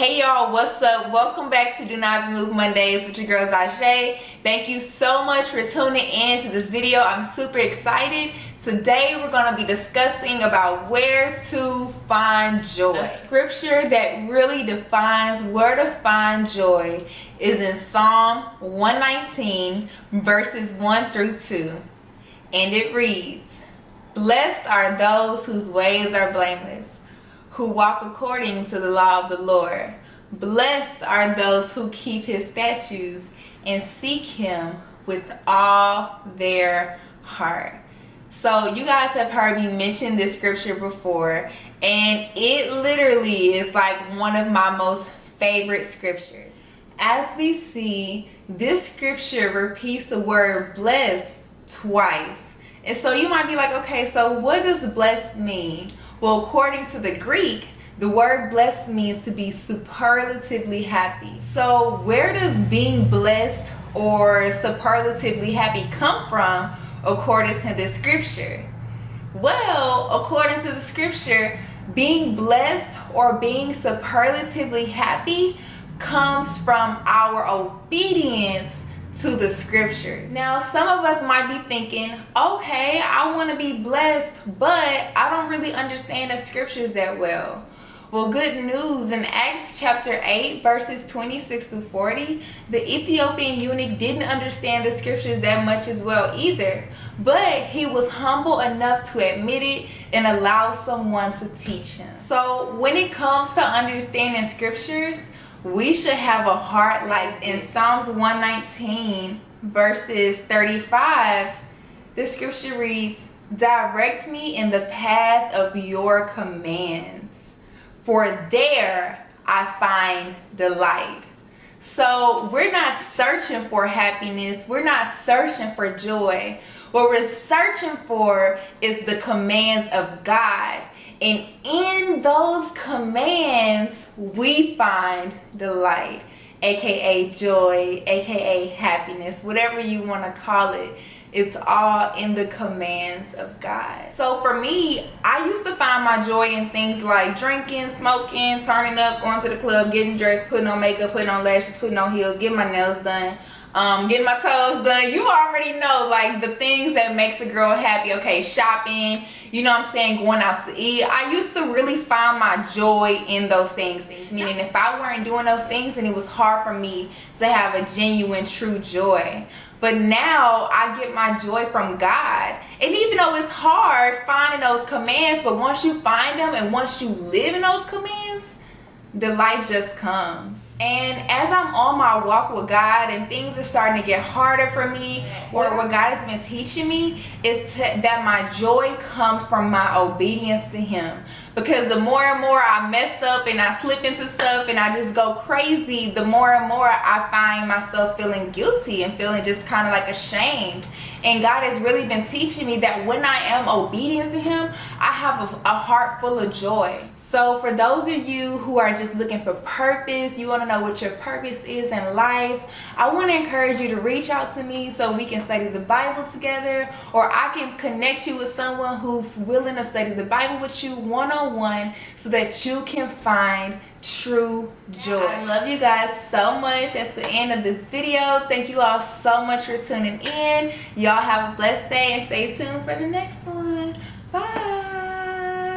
Hey y'all, what's up? Welcome back to Do Not Be Moved Mondays with your girl Zajay. Thank you so much for tuning in to this video. I'm super excited. Today we're going to be discussing about where to find joy. The scripture that really defines where to find joy is in Psalm 119 verses 1 through 2. And it reads, "Blessed are those whose ways are blameless, who walk according to the law of the Lord. Blessed are those who keep his statutes and seek him with all their heart." So you guys have heard me mention this scripture before, and it literally is like one of my most favorite scriptures. As we see, this scripture repeats the word blessed twice. And so you might be like, okay, so what does blessed mean? Well, according to the Greek, the word blessed means to be superlatively happy. So where does being blessed or superlatively happy come from according to this scripture? Well, according to the scripture, being blessed or being superlatively happy comes from our obedience to the scriptures. Now, some of us might be thinking, okay, I want to be blessed, but I don't really understand the scriptures that well. Well, good news. In Acts chapter 8 verses 26 to 40, the Ethiopian eunuch didn't understand the scriptures that much as well either, but he was humble enough to admit it and allow someone to teach him. So when it comes to understanding scriptures, we should have a heart like in Psalms 119 verses 35. The scripture reads, "Direct me in the path of your commands, for there I find delight." So we're not searching for happiness. We're not searching for joy. What we're searching for is the commands of God. And in those commands, we find delight, aka joy, aka happiness, whatever you want to call it. It's all in the commands of God. So for me, I used to find my joy in things like drinking, smoking, turning up, going to the club, getting dressed, putting on makeup, putting on lashes, putting on heels, getting my nails done, getting my toes done. You already know, like, the things that makes a girl happy. Okay, shopping, you know what I'm saying, going out to eat. I used to really find my joy in those things. Meaning if I weren't doing those things, then it was hard for me to have a genuine, true joy. But now I get my joy from God. And even though it's hard finding those commands, but once you find them and once you live in those commands, the light just comes. And as I'm on my walk with God and things are starting to get harder for me, or what God has been teaching me is that my joy comes from my obedience to him. Because the more and more I mess up and I slip into stuff and I just go crazy, the more and more I find myself feeling guilty and feeling just kind of like ashamed. And God has really been teaching me that when I am obedient to him, I have a heart full of joy. So for those of you who are just looking for purpose, you want to know what your purpose is in life, I want to encourage you to reach out to me so we can study the Bible together, or I can connect you with someone who's willing to study the Bible with you one-on-one so that you can find true joy. I love you guys so much. That's the end of this video. Thank you all so much for tuning in. Y'all have a blessed day and stay tuned for the next one.